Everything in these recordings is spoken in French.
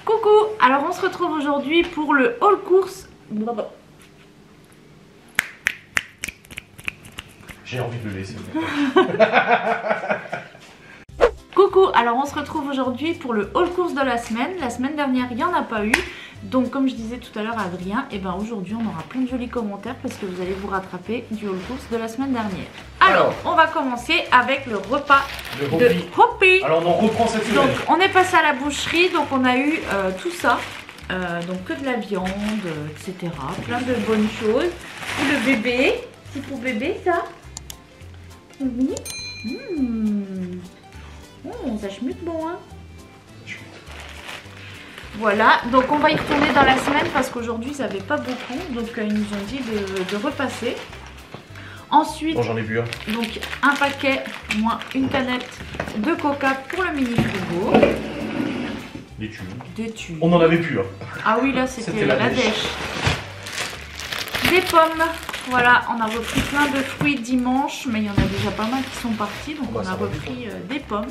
Coucou, alors on se retrouve aujourd'hui pour le haul course. J'ai envie de le laisser. Coucou, alors on se retrouve aujourd'hui pour le haul course de la semaine. La semaine dernière, il n'y en a pas eu. Donc comme je disais tout à l'heure à Adrien, et ben aujourd'hui on aura plein de jolis commentaires parce que vous allez vous rattraper du haul course de la semaine dernière. Alors, on va commencer avec le repas de Hopi. Alors on en reprend cette semaine. Donc on est passé à la boucherie, donc on a eu tout ça. Donc que de la viande, etc. Plein de bonnes choses. Pour le bébé, c'est pour bébé ça. Oui. Ça schmute bon hein. Voilà, donc on va y retourner dans la semaine parce qu'aujourd'hui ça n'avait pas beaucoup. Donc ils nous ont dit de repasser. Ensuite, bon, j'en ai bu un. Donc un paquet moins une canette de coca pour le mini frigo. Des tubes. Des tubes. On en avait plus. Hein. Ah oui, là c'était la dèche. Des pommes. Voilà, on a repris plein de fruits dimanche, mais il y en a déjà pas mal qui sont partis, donc on a repris des pommes.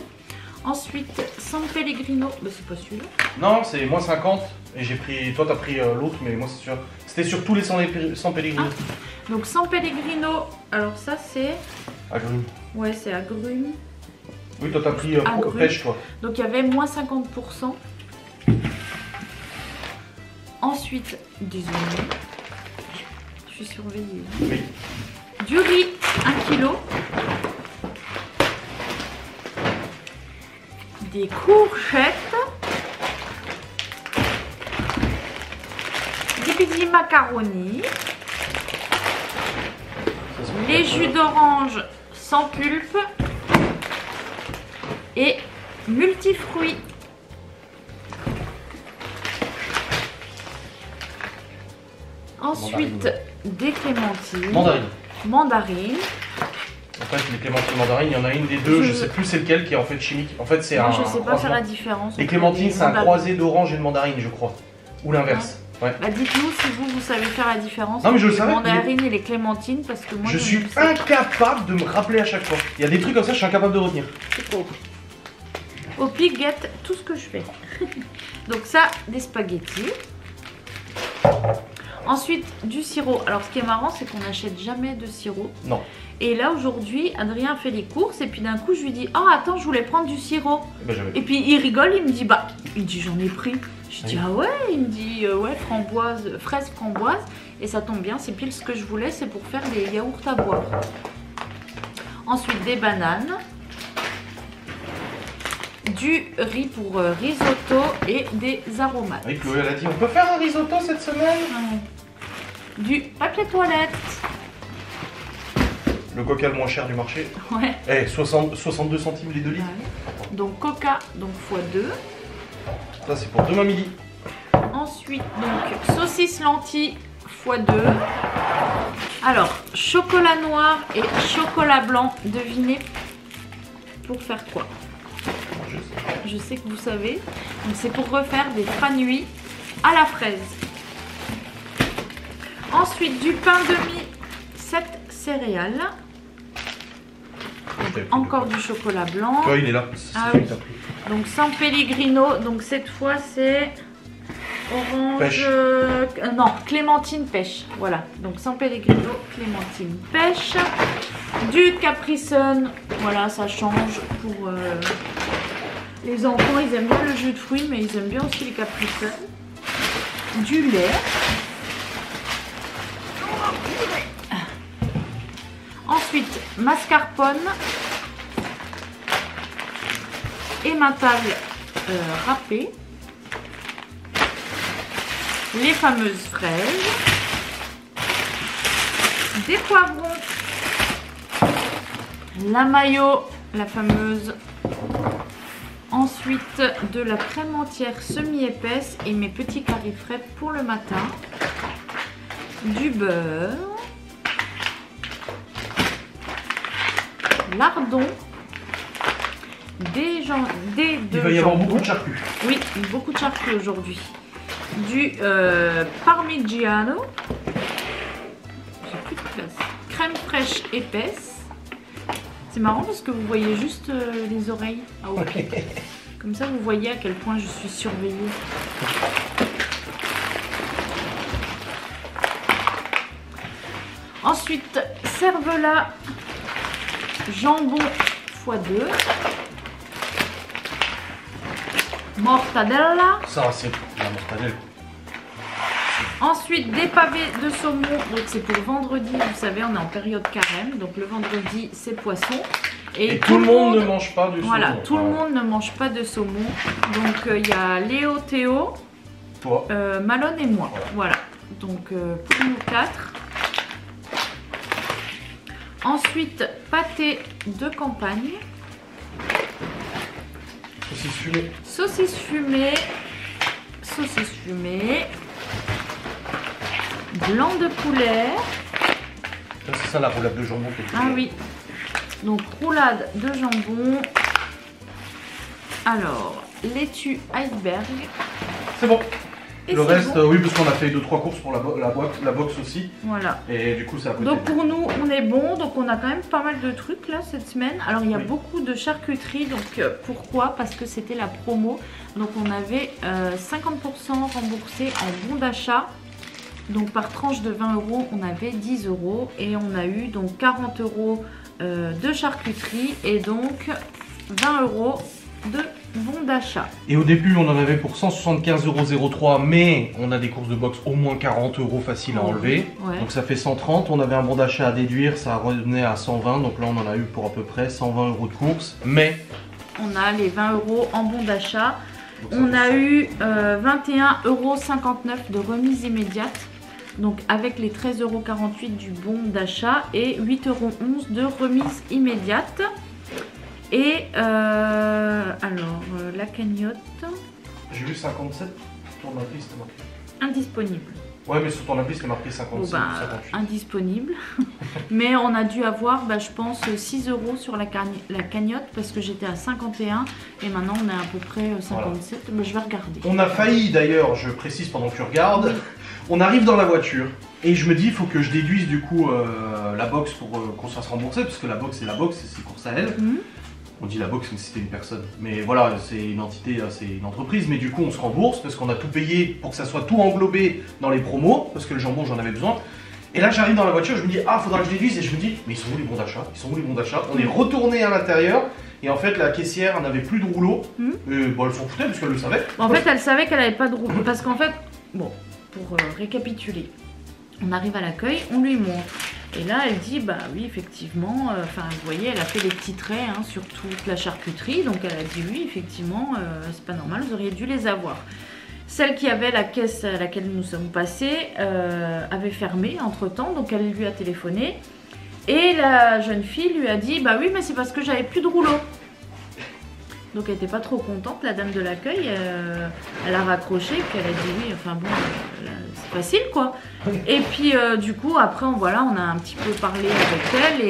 Ensuite, San Pellegrino, bah, c'est pas celui-là. Non, c'est moins 50, et j'ai pris, toi t'as pris l'autre, mais moi c'est sûr. C'était sur tous les San Pellegrino. Ah. Donc San Pellegrino, alors ça c'est... Agrumes. Ouais, c'est agrumes. Oui, toi t'as pris pêche, toi. Donc il y avait moins 50%. Ensuite, des oignons. Je suis surveillée. Oui. Du riz, 1 kg. Des courgettes. Des petits macaronis. Les jus d'orange sans pulpe. Et multifruits. Ensuite, des clémentines. Mandarines. En fait, les clémentines mandarines, il y en a une des deux, je sais plus c'est lequel qui est en fait chimique. En fait, c'est un. Je sais pas faire la différence. Les clémentines, c'est un croisé d'orange et de mandarine, je crois. Ou l'inverse. Ouais. Bah dites-nous si vous savez faire la différence entre les mandarines et les clémentines parce que moi je suis incapable de me rappeler à chaque fois. Il y a des trucs comme ça, je suis incapable de retenir. C'est trop. Hopi guette tout ce que je fais. Donc ça, des spaghettis. Ensuite, du sirop. Alors ce qui est marrant, c'est qu'on n'achète jamais de sirop. Non. Et là aujourd'hui, Adrien fait les courses et puis d'un coup je lui dis « Oh attends, je voulais prendre du sirop. » Et puis il rigole, il me dit « Bah, j'en ai pris. » Je dis « Ah ouais ?» Il me dit « Ouais, fraise framboise. » Et ça tombe bien, c'est pile ce que je voulais, c'est pour faire des yaourts à boire. Ensuite, des bananes. Du riz pour risotto et des aromates. Oui, Chloé elle a dit on peut faire un risotto cette semaine. Du papier toilette. Le coca le moins cher du marché. Ouais. Eh, 62 centimes les 2 litres. Ouais. Donc coca, donc x2. Ça c'est pour demain midi. Ensuite, donc saucisse lentilles x2. Alors, chocolat noir et chocolat blanc, devinez pour faire quoi? Je sais que vous savez. Donc c'est pour refaire des panuis à la fraise. Ensuite du pain de mie 7 céréales. Encore du chocolat blanc. Toi il est là. Ah oui. Donc San Pellegrino. Donc cette fois c'est orange. Pêche. Non, clémentine pêche. Voilà. Donc San Pellegrino, clémentine pêche. Du Capri Sun. Voilà, ça change pour... Les enfants, ils aiment bien le jus de fruits, mais ils aiment bien aussi les Capri Sun. Du lait. Ensuite, mascarpone. Emmental râpé. Les fameuses fraises. Des poivrons. La mayo, la fameuse. Ensuite, de la crème entière semi-épaisse et mes petits carrés frais pour le matin. Du beurre. Lardons. Il va y avoir beaucoup de charcuterie. Oui, beaucoup de charcuterie aujourd'hui. Du parmigiano. J'ai plus de place. Crème fraîche épaisse. C'est marrant parce que vous voyez juste les oreilles à Hopi. Comme ça, vous voyez à quel point je suis surveillée. Ensuite, cervelas, jambon x2. Mortadella. Ça, c'est la mortadelle. Ensuite, des pavés de saumon. Donc, c'est pour vendredi. Vous savez, on est en période carême. Donc, le vendredi, c'est poisson. Et tout le monde ne mange pas du saumon. Voilà, tout le monde ne mange pas de saumon. Donc, il y a Léo, Théo, Malone et moi. Voilà. Donc, pour nous 4. Ensuite, pâté de campagne. Saucisse fumée. Saucisse fumée. Saucisse fumée. Blanc de poulet. C'est ça la roulade de jambon. Ah oui. Donc roulade de jambon. Alors, laitue iceberg. C'est bon. Et le reste, bon. oui, parce qu'on a fait 2-3 courses pour la box aussi. Voilà. Et du coup, ça a coûté. Donc pour nous, on est bon. Donc on a quand même pas mal de trucs là cette semaine. Alors il y a oui. beaucoup de charcuterie. Donc pourquoi? Parce que c'était la promo. Donc on avait 50% remboursé en bon d'achat. Donc par tranche de 20 €, on avait 10 € et on a eu donc 40 € de charcuterie et donc 20 € de bon d'achat. Et au début, on en avait pour 175,03 €, mais on a des courses de boxe au moins 40 € faciles à enlever. Ouais. Donc ça fait 130. On avait un bon d'achat à déduire, ça revenait à 120. Donc là, on en a eu pour à peu près 120 € de courses. Mais on a les 20 € en bon d'achat. On a eu 21,59 € de remise immédiate. Donc avec les 13,48 € du bon d'achat et 8,11 € de remise immédiate. Et alors la cagnotte. J'ai vu 57 sur ton appli, c'était marqué. Indisponible. Ouais, mais sur ton appli, c'était marqué 57 Bon, ou 58. Indisponible. Mais on a dû avoir, je pense, 6 € sur la cagnotte parce que j'étais à 51 et maintenant on est à peu près 57. Voilà. Mais je vais regarder. On a failli d'ailleurs, je précise pendant que tu regardes, on arrive dans la voiture et je me dis il faut que je déduise du coup la box pour qu'on se fasse rembourser parce que la box c'est la box, c'est ses courses à elle. On dit la box comme si c'était une personne, mais voilà, c'est une entité, c'est une entreprise, mais du coup on se rembourse parce qu'on a tout payé pour que ça soit tout englobé dans les promos, parce que le jambon j'en avais besoin. Et là j'arrive dans la voiture, je me dis ah faudra que je déduise et je me dis mais ils sont où les bons d'achat? Ils sont où les bons d'achat? On est retourné à l'intérieur et en fait la caissière n'avait plus de rouleau, bon elle s'en foutait parce qu'elle le savait. En fait elle savait qu'elle n'avait pas de rouleau, parce qu'en fait, bon, pour récapituler, on arrive à l'accueil, on lui montre. Et là, elle dit, bah oui, effectivement, vous voyez, elle a fait les petits traits sur toute la charcuterie. Donc, elle a dit, oui, effectivement, c'est pas normal, vous auriez dû les avoir. Celle qui avait la caisse à laquelle nous sommes passés avait fermé entre-temps, donc elle lui a téléphoné. Et la jeune fille lui a dit, bah oui, mais c'est parce que j'avais plus de rouleau. Donc elle n'était pas trop contente, la dame de l'accueil, elle a raccroché, puis elle a dit oui, enfin bon, c'est facile quoi. Et puis du coup après on a un petit peu parlé avec elle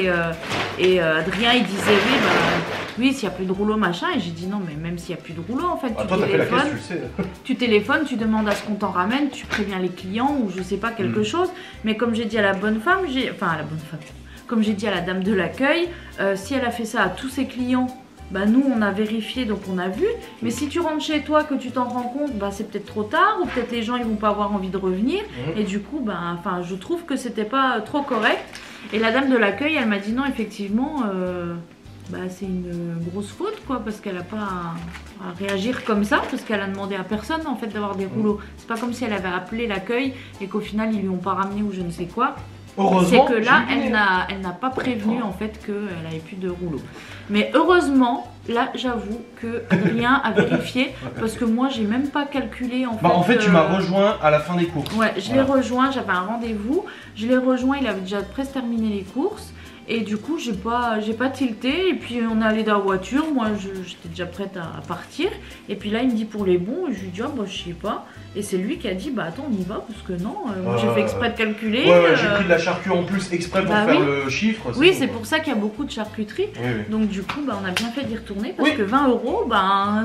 et Adrien il disait oui s'il n'y a plus de rouleau machin, et j'ai dit non mais même s'il n'y a plus de rouleau en fait, tu téléphones, tu demandes à ce qu'on t'en ramène, tu préviens les clients ou je sais pas quelque chose, mais comme j'ai dit à la bonne femme, comme j'ai dit à la dame de l'accueil, si elle a fait ça à tous ses clients, nous on a vérifié donc on a vu, mais si tu rentres chez toi que tu t'en rends compte, c'est peut-être trop tard ou peut-être les gens ils vont pas avoir envie de revenir et du coup je trouve que c'était pas trop correct. Et la dame de l'accueil elle m'a dit non effectivement c'est une grosse faute quoi, parce qu'elle a pas à réagir comme ça, parce qu'elle a demandé à personne en fait d'avoir des rouleaux. C'est pas comme si elle avait appelé l'accueil et qu'au final ils lui ont pas ramené ou je ne sais quoi. C'est que là, elle n'a pas prévenu en fait qu'elle avait plus de rouleau. Mais heureusement, là, j'avoue que Adrien a vérifié parce que moi, j'ai même pas calculé en fait. En fait, tu m'as rejoint à la fin des courses. Ouais, je l'ai rejoint. J'avais un rendez-vous. Je l'ai rejoint. Il avait déjà presque terminé les courses. Et du coup, j'ai pas tilté. Et puis, on est allé dans la voiture. Moi, j'étais déjà prête à partir. Et puis là, il me dit pour les bons. Et je lui dis, je sais pas. Et c'est lui qui a dit, attends, on y va. Parce que non, moi, j'ai fait exprès de calculer. Ouais, j'ai pris de la charcuterie en plus exprès pour faire le chiffre. Oui, c'est pour ça qu'il y a beaucoup de charcuterie. Oui. Donc, du coup, on a bien fait d'y retourner. Parce que 20 €,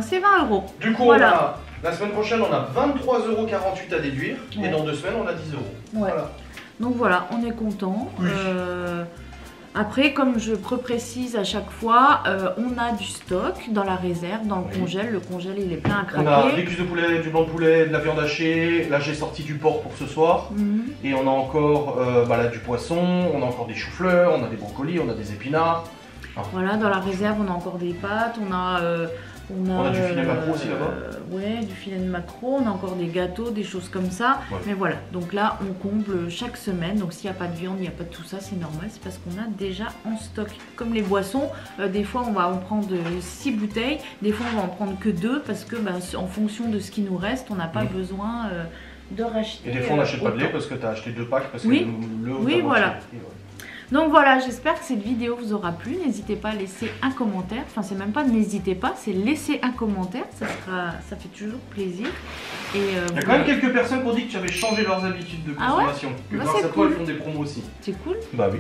c'est 20 €. Du coup, voilà. La semaine prochaine, on a 23,48 € à déduire. Et dans 2 semaines, on a 10 €. Ouais. Voilà. Donc, voilà, on est content. Oui. Après, comme je précise à chaque fois, on a du stock dans la réserve, dans le congèle. Le congèle, il est plein à craquer. On a des cuisses de poulet, du blanc de poulet, de la viande hachée. Là, j'ai sorti du porc pour ce soir. Et on a encore là, du poisson, on a encore des choux-fleurs, on a des brocolis, on a des épinards. Voilà, dans la réserve, on a encore des pâtes, on a du filet maquereau aussi là-bas. Ouais, du filet de maquereau, on a encore des gâteaux, des choses comme ça. Ouais. Mais voilà, donc là, on comble chaque semaine. Donc s'il n'y a pas de viande, il n'y a pas de tout ça, c'est normal. C'est parce qu'on a déjà en stock. Comme les boissons, des fois, on va en prendre 6 bouteilles. Des fois, on va en prendre que 2 parce que en fonction de ce qui nous reste, on n'a pas besoin de racheter. Et des fois, on n'achète pas de lait parce que tu as acheté 2 packs. Parce oui, que voilà. Donc voilà, j'espère que cette vidéo vous aura plu. N'hésitez pas à laisser un commentaire. Enfin, c'est même pas n'hésitez pas, c'est laisser un commentaire. Ça fait toujours plaisir. Et, il y a quand même quelques personnes qui ont dit que tu avais changé leurs habitudes de consommation. Que grâce à toi, elles font des promos aussi. C'est cool. Bah oui.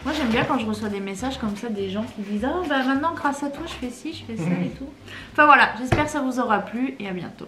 Moi, j'aime bien quand je reçois des messages comme ça, des gens qui disent « Ah, bah maintenant, grâce à toi, je fais ci, je fais ça et tout. » Enfin voilà, j'espère que ça vous aura plu et à bientôt.